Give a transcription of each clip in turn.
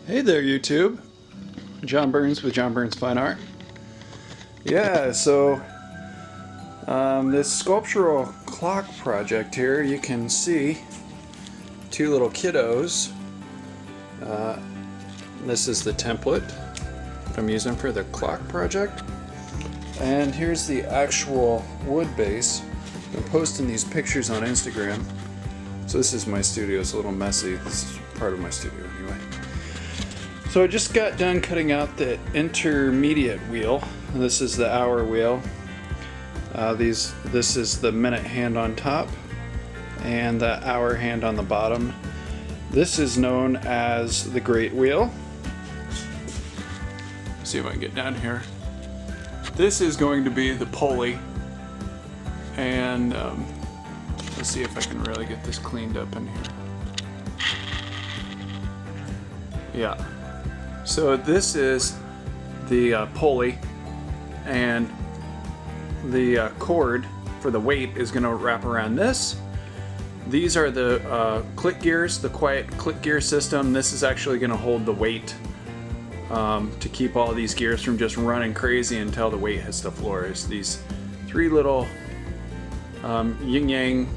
Hey there, YouTube. John Burns with JonBurnsFineArt. Yeah, so this sculptural clock project here, you can see two little kiddos. This is the template that I'm using for the clock project. And here's the actual wood base. I'm posting these pictures on Instagram. So this is my studio. It's a little messy. This is part of my studio anyway. So I just got done cutting out the intermediate wheel. This is the hour wheel. This is the minute hand on top and the hour hand on the bottom. This is known as the great wheel. Let's see if I can get down here. This is going to be the pulley, and let's see if I can really get this cleaned up in here. Yeah. So this is the pulley, and the cord for the weight is going to wrap around this. These are the click gears, the quiet click gear system. This is actually going to hold the weight to keep all these gears from just running crazy until the weight hits the floor. It's these three little yin-yang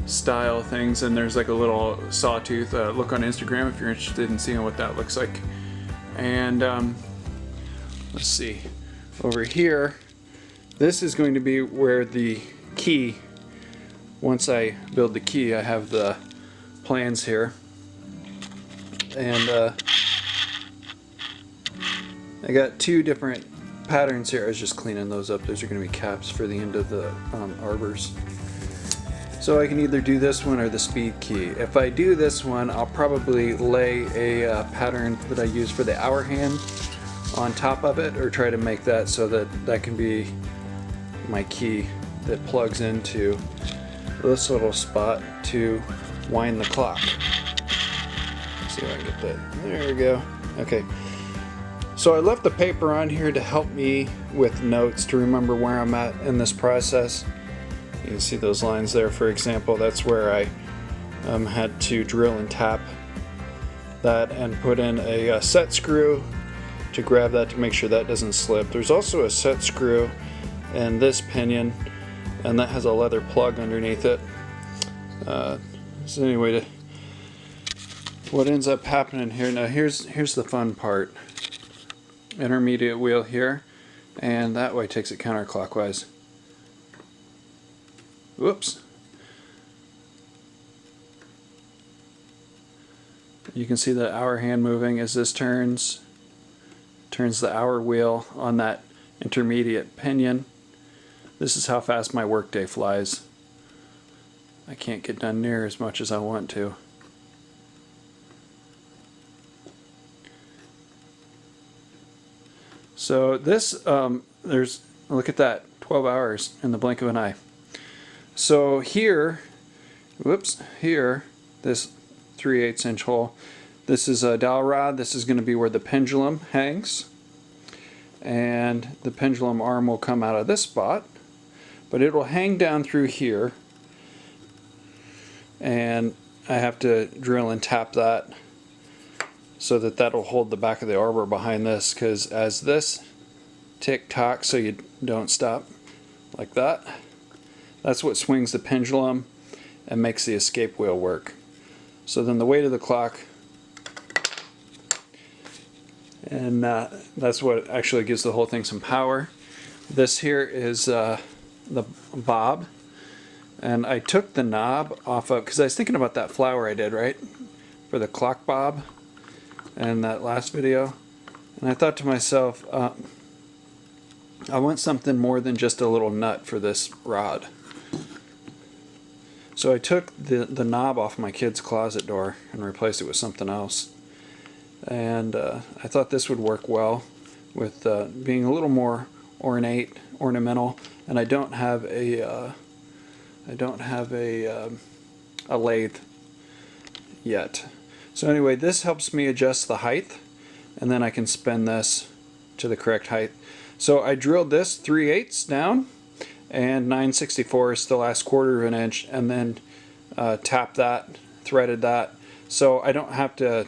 style things, and there's like a little sawtooth. Look on Instagram if you're interested in seeing what that looks like. And let's see, over here, this is going to be where the key, once I build the key, I have the plans here, and I got two different patterns here. I was just cleaning those up. Those are going to be caps for the end of the arbors. So I can either do this one or the speed key. If I do this one, I'll probably lay a pattern that I use for the hour hand on top of it, or try to make that so that that can be my key that plugs into this little spot to wind the clock. Let's see if I can get that. There we go. Okay. So I left the paper on here to help me with notes to remember where I'm at in this process. You can see those lines there, for example. That's where I had to drill and tap that and put in a set screw to grab that to make sure that doesn't slip. There's also a set screw in this pinion, and that has a leather plug underneath it. So anyway, what ends up happening here, now here's the fun part. Intermediate wheel here, and that way takes it counterclockwise. Whoops. You can see the hour hand moving as this turns the hour wheel on that intermediate pinion. This is how fast my workday flies. I can't get done near as much as I want to. So this, look at that, 12 hours in the blink of an eye. So here, whoops, here, this 3/8 inch hole, this is a dowel rod. This is going to be where the pendulum hangs. And the pendulum arm will come out of this spot, but it will hang down through here. And I have to drill and tap that so that that'll hold the back of the arbor behind this, because as this tick-tock, so you don't stop like that, that's what swings the pendulum and makes the escape wheel work. So then the weight of the clock, and that's what actually gives the whole thing some power. This here is the bob, and I took the knob off of, because I was thinking about that flower I did, right, for the clock bob in that last video, and I thought to myself, I want something more than just a little nut for this rod. So I took the knob off my kid's closet door and replaced it with something else. And I thought this would work well with being a little more ornamental. And I don't have a lathe yet. So anyway, this helps me adjust the height, and then I can spin this to the correct height. So I drilled this 3/8 down, and 9/64 is the last quarter of an inch, and then tapped that, threaded that, so I don't have to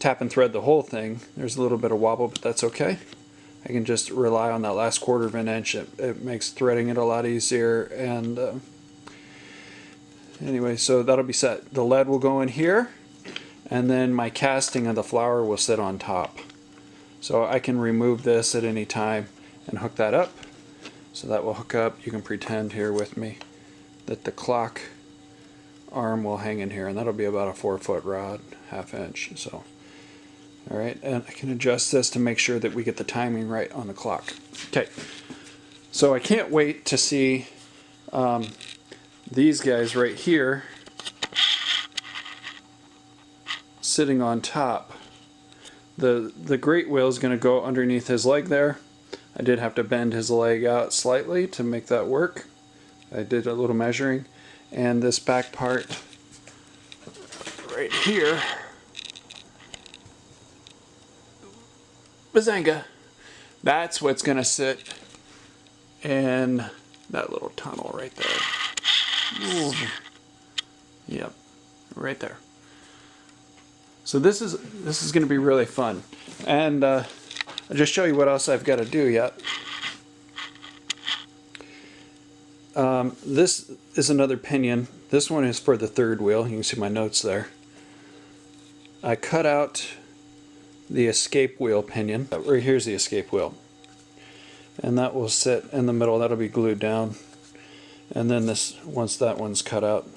tap and thread the whole thing, there's a little bit of wobble, but that's okay. I can just rely on that last 1/4 of an inch. It makes threading it a lot easier. And anyway, so that'll be set. The lead will go in here, and then my casting of the flower will sit on top. So I can remove this at any time and hook that up. So that will hook up. You can pretend here with me that the clock arm will hang in here, and that'll be about a 4-foot rod, 1/2 inch. So, all right, and I can adjust this to make sure that we get the timing right on the clock. Okay, so I can't wait to see these guys right here sitting on top. The great wheel is going to go underneath his leg there. I did have to bend his leg out slightly to make that work. I did a little measuring. And this back part right here, bazanga, that's what's going to sit in that little tunnel right there. Ooh. Yep, right there. So this is going to be really fun. And I'll just show you what else I've got to do yet. This is another pinion. This one is for the 3rd wheel. You can see my notes there. I cut out the escape wheel pinion. Right here's the escape wheel. And that will sit in the middle. That'll be glued down. And then this, once that one's cut out,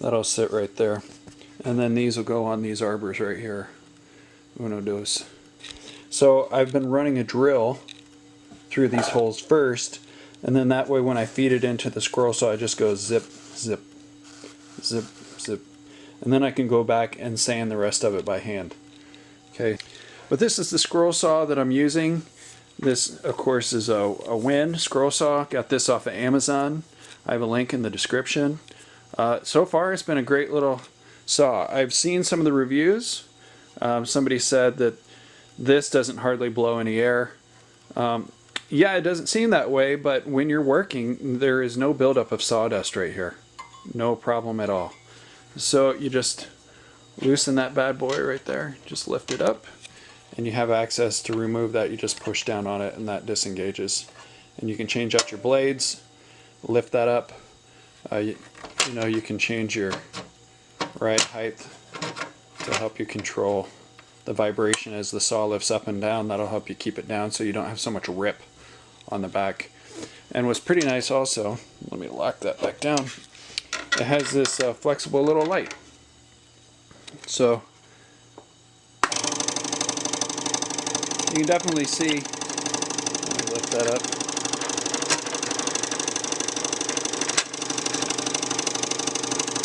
that'll sit right there. And then these will go on these arbors right here. Uno dos. So I've been running a drill through these holes first, and then that way when I feed it into the scroll saw, I just go zip, zip, zip, zip. And then I can go back and sand the rest of it by hand. Okay, but this is the scroll saw that I'm using. This, of course, is a Win scroll saw. Got this off of Amazon. I have a link in the description. So far, it's been a great little saw. I've seen some of the reviews. Somebody said that this doesn't hardly blow any air. Yeah, it doesn't seem that way, but when you're working, there is no buildup of sawdust right here. No problem at all. So you just loosen that bad boy right there. Just lift it up, and you have access to remove that. You just push down on it, and that disengages. And you can change out your blades, lift that up. You know, you can change your ride height to help you control the vibration as the saw lifts up and down. That'll help you keep it down so you don't have so much rip on the back. And what's pretty nice also, let me lock that back down, it has this flexible little light. So you can definitely see, let me lift that up.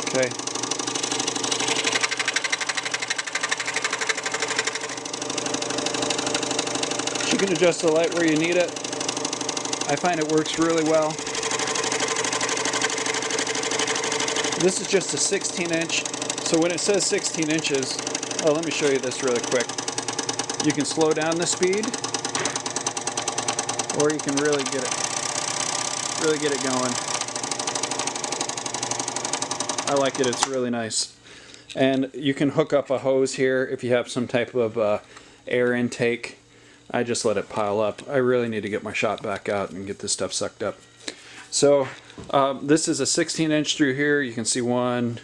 Okay. You can adjust the light where you need it. I find it works really well. This is just a 16-inch. So when it says 16 inches, oh, let me show you this really quick. You can slow down the speed, or you can really get it going. I like it. It's really nice. And you can hook up a hose here if you have some type of air intake. I just let it pile up. I really need to get my shop back out and get this stuff sucked up. So this is a 16-inch through here. You can see 1,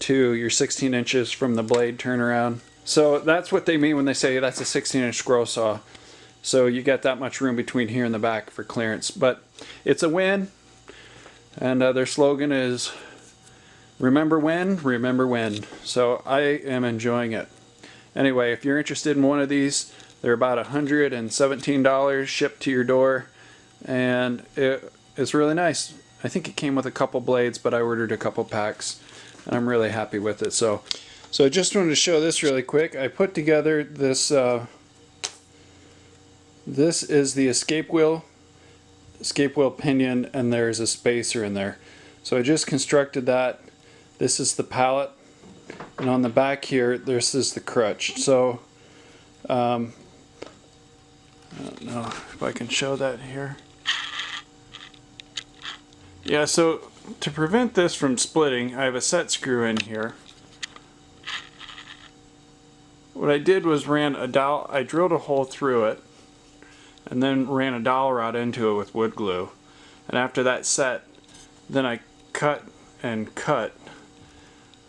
2, you're 16 inches from the blade turnaround. So that's what they mean when they say that's a 16-inch scroll saw. So you got that much room between here and the back for clearance. But it's a Win, and their slogan is remember when, remember when. So I am enjoying it. Anyway, if you're interested in one of these, they're about $117 shipped to your door, and it's really nice. I think it came with a couple blades, but I ordered a couple packs, and I'm really happy with it. So I just wanted to show this really quick. I put together this. This is the escape wheel pinion, and there's a spacer in there. So I just constructed that. This is the pallet, and on the back here, this is the crutch. So I don't know if I can show that here. Yeah, so to prevent this from splitting, I have a set screw in here, what I did was I drilled a hole through it and then ran a dowel rod into it with wood glue. And after that set, then I cut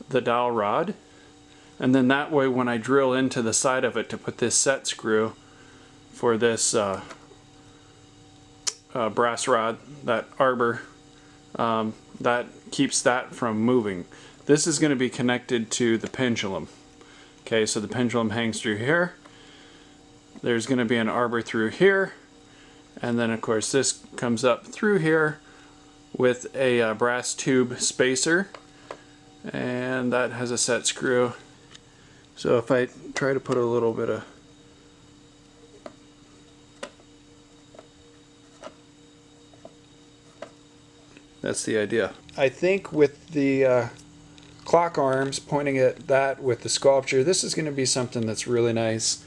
the dowel rod, and then that way when I drill into the side of it to put this set screw for this brass rod, that arbor, that keeps that from moving. This is going to be connected to the pendulum. Okay, so the pendulum hangs through here. There's going to be an arbor through here, and then of course this comes up through here with a brass tube spacer, and that has a set screw. So if I try to put a little bit of that's the idea. I think with the clock arms pointing at that with the sculpture, this is going to be something that's really nice.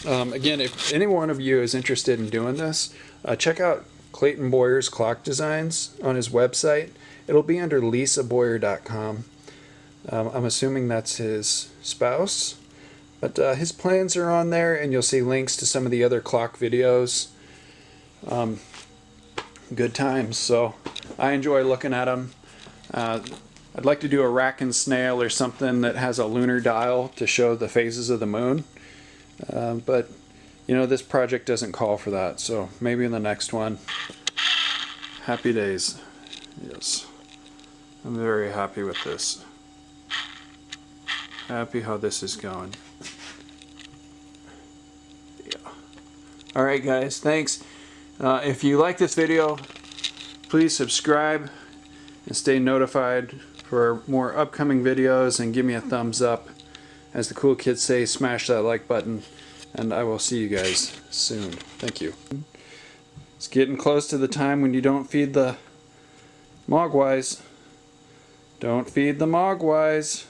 Again, if any one of you is interested in doing this, check out Clayton Boyer's clock designs on his website. It'll be under lisaboyer.com. I'm assuming that's his spouse, but his plans are on there, and you'll see links to some of the other clock videos. Good times. So I enjoy looking at them. I'd like to do a rack and snail or something that has a lunar dial to show the phases of the moon. But you know, this project doesn't call for that, so maybe in the next one. Happy days. Yes. I'm very happy with this. Happy how this is going. Yeah. Alright guys, thanks. If you like this video, please subscribe and stay notified for more upcoming videos, and give me a thumbs up. As the cool kids say, smash that like button, and I will see you guys soon. Thank you. It's getting close to the time when you don't feed the mogwais. Don't feed the mogwais.